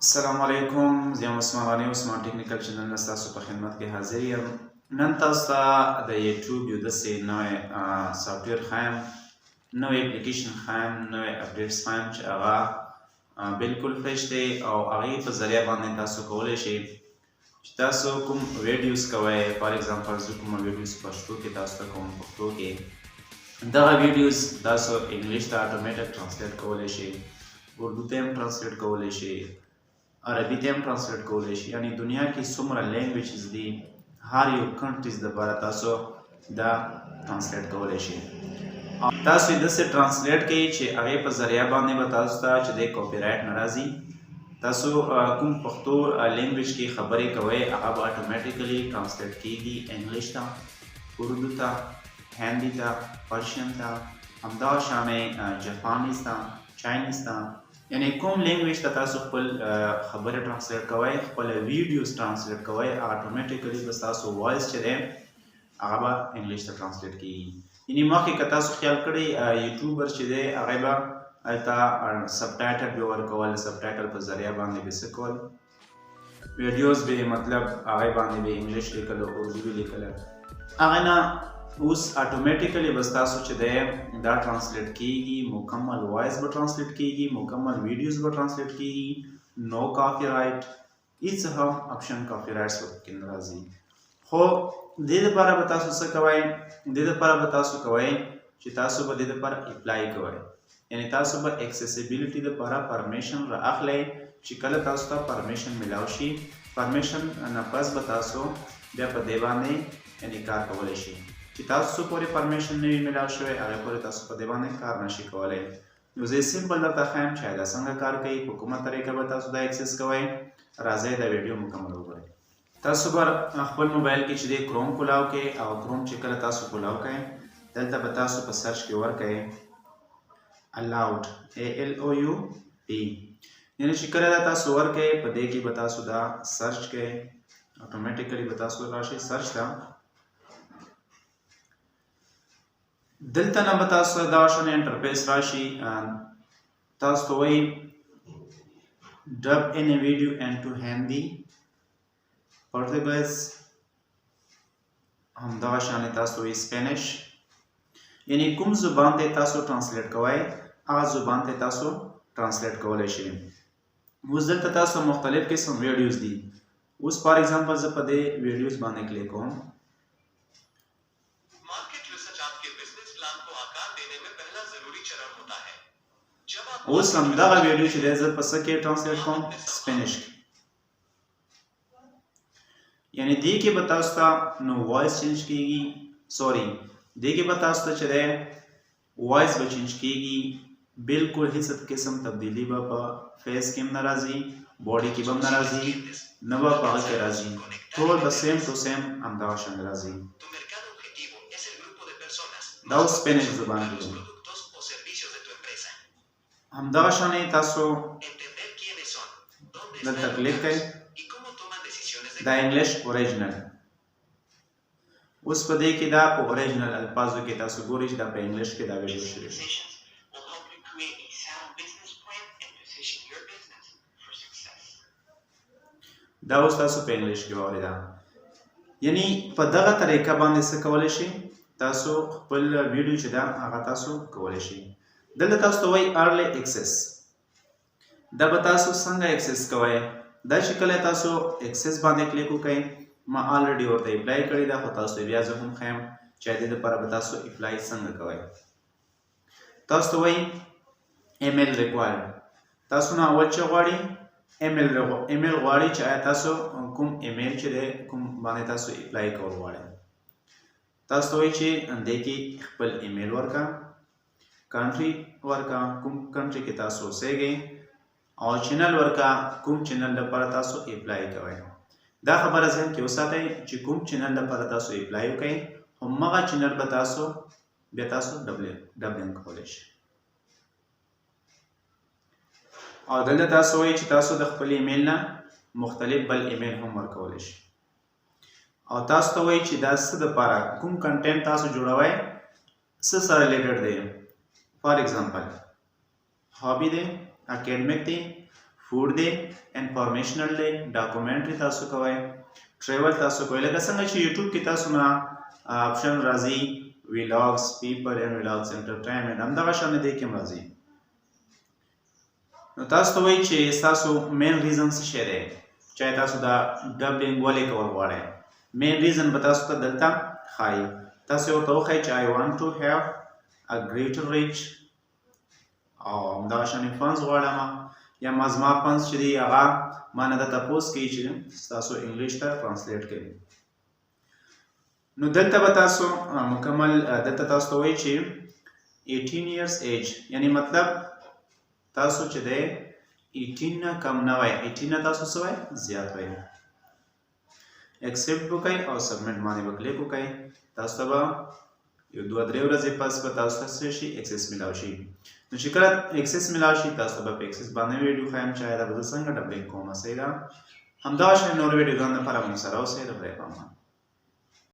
السلام علیکم، زه یم عثمان غني عثمان ټیکنیکل چینل نه ستاسو په خدمت کې حاضر یم. نن تاسو ته د یوټیوب یو داسې نوی سافټویر ښایم، نوی اپلیکیشن ښایم، نوی اپډیټس ښایم چې هغه بالکل فریش دی او هغې په ذریعه باندې تاسو کولی شئ چې تاسو کوم ویډیوز کوئ. فار ایگزامپل زه کومه ویډیوز پښتو کې تاسو ته کوم، پښتو کې دغه ویډیوز تاسو انګلیش ته اټومیټک ټرانسلیټ کولی شئ، اردو ته هم ټرانسلیټ کولی شئ، عربي ته هم ټرانسلیټ کولی شي. یعنې دنیا کې څومره لینګویجز دي، هر یو کنټریز دپاره تاسو دا ټرانسلیټ کولی شئ. تاسو یې داسې ټرانسلیټ کوئ چې هغې په ذریعه باندې به تاسو ته چې دی کاپي رایټ نه راځي. تاسو کوم پښتو لینګویج کې خبرې کوئ هغه به اټومیټیکلی ټرانسلیټ کیږي انګلیش ته، اردو ته، هندي ته، پرشین ته، همدغه شانې جاپانیز ته، چاینیز ته، یعنی کوم لینګویج ته تاسو خپل خبرې ټرانسلیټ کوئ، خپل ویډیوز ټرانسلیټ کوئ، اټومیټیکلی به ستاسو وایس چې دی هغه به انګلیش ته ټرانسلیټ کیږي. یعنې مخکې که تاسو خیال کړئ یوټیوبر چې دی هغې به هلته سبټایټل به ورکول، سبټایټل په ذریعه باندې به څه کول، ویډیوز به مطلب هغې باندې به انګلیش لیکل، اردو به لیکله. هغې نه اوس اټومیټیکلی به ستاسو چې دی دا ټرانسلیټ کیږي، مکمل وایس به ټرانسلیټ کیږي، مکمل ویډیوز به ټرانسلیټ کیږي، نو کاپي رایټ، هیڅ هم اپشن کاپي رایټس ورپکې نه راځي. خو دې دپاره به تاسو څه کوئ؟ دې دپاره به تاسو کوئ چې تاسو به دې دپاره اپلای کوئ، یعنې تاسو به اکسیسیبیلیټي دپاره پرمیشن را اخلئ. چې کله تاسو ته پرمیشن میلاو شي، پرمیشن نه پس به تاسو بیا په دې باندې یعنې کار کولی شئ. چې تاسو پورې پرمیشن نه وي میلاو شوی هغې پورې تاسو په دې باندې کار نشئ کولی. نو زه یې سمپل درته ښایم چې دا څنګه کار کوي، په کومه طریقه به تاسو دا اکسس کوئ. راځئ دا ویډیو مکمل وګورئ. تاسو به خپل موبایل کې چې دی کروم کولاو کړئ، او کروم چې کله تاسو کولاو کړئ دلته به تاسو په سرچ کې ورکړئ الاود ALOUD، یعنې چې کله دا تاسو ورکړئ په دې کې به تاسو دا سرچ کړئ، اټومیټیکلی به تاسو راشئ سرچ ته. دلته نه به تاسو ته دغه شان انټرفیس راشي، تاسو ته وایي ډب ان ویډیو انټو هندي، پرتګیز، همدغه شانې تاسو وایي سپینش. یعنې کوم زبان ته تاسو ټرانسلیټ کوئ هغه زبان ته تاسو ټرانسلیټ کولی شئ. اوس دلته تاسو مختلف قسم ویډیوز دي. اوس فار ایگزامپل زه په دې ویډیوز باندې کلیک کوم. اوس همدغه ویډیو چې دی زه په څه کې ټرانسلیټ کوم؟ سپینش کې. یعنې دې کې به تاسو ته نو وایس چینج کیږي، سوري دې کې به تاسو ته چې دی وایس به چینج کیږي، بالکل هیڅ قسم تبدیلي به په فیس کې هم نه راځي، باډي کې به هم نه راځي، نه به په هغه کې راځي، ټول به سیم ټو سیم همدغه شان راځي. دا اوس سپینش زبان کې دی. همدغه شانې تاسو دلته کلیک کړئ، دا انګلیش اوریجنل. اوس په دې کې دا په اوریجنل الفاظو کې تاسو ګورئ چې دا په انګلیش کې دا ویډیو شوې ده. دا اوس تاسو په انګلیش کې واورېده. یعنې په دغه طریقه باندې څه کولی شئ؟ تاسو خپل ویډیو چې ده هغه تاسو کولی شئ. دلته تاسو ته وایي ارلی اکسس. دا به تاسو څنګه اکسس کوئ؟ دا چې کله تاسو اکسس باندې کلیک وکړئ، ما الریډي ورته اپلای کړې ده، خو تاسو ته بیا زه هم ښیم چې د دې دپاره به تاسو اپلای څنګه کوئ. تاسو ته وایي ایمیل ریکوایرډ. تاسو نه اول چې غواړي ایمیل غواړي چې آیا تاسو کوم ایمیل چې دی کوم باندې تاسو اپلای کول غواړئ. تاسو ته وایي چې دې کې خپل ایمیل ورکړه، کنټري ورکا کوم کنټري کې تاسو اوسېږئ، او چینل ورکا کوم چینل لپاره تاسو اپلای کوئ. دا خبره ذهن کې وساتئ چې کوم چینل لپاره تاسو اپلای وکئ همغه چینل به تاسو بیا تاسو ډبلینګ کولی شئ. او دلته تاسو وایي چې تاسو د خپل ایمیل نه مختلف بل ایمیل هم ورکولی شئ. او تاسو ته وایي چې دا څه دپاره کوم کنټینټ تاسو جوړوئ څه سره ریلیټډ دی. فار ایگزامپل هابي دی، اکیډمیک دی، فود دی انفارمیشنل دی ډاکومنټري تاسو کوئ ټریول تاسو کوئ لکه څنګه چې یوټیوب کې تاسو نه آپشن راځي ویلاګس پیپل اینڈ ویلاګس انټرټینمنټ همدغه شان دی کې راځي نو تاسو ته وایي چې ستاسو مین ریزن څه شی دی چې تاسو دا ډبلینګ ولې کول غواړئ مین ریزن به تاسو ته دلته ښایي تاسو ورته وښایئ چې I want to have a greater reach او همدغه شانې فنډز غواړم یا زما فنډز چې دي هغه ما نه د تپوس کوي چې ستاسو انګلیش ته ټرانسلیټ کوي نو دلته به تاسو مکمل دلته تاسو ته وایي چې 18 years age یعنی مطلب تاسو چې دی 18 نه کم نه وای 18 نه تاسو څه وای زیات وای ایکسپټ وکړئ او سبمټ باندې به کلیک وکړئ تاسو ته به یو 2-3 ورځې پس به تاسو ته څه شي اکسس میلاو شي نو چې کله اکسس میلاو شي تاسو ته به په اکسس باندې ویډیو ښایم چې دا به څنګه ډبلینګ کوم صحیح ده همدغه شان نور ویډیوګانو لپاره موږ سره اوسئ د خدای په امان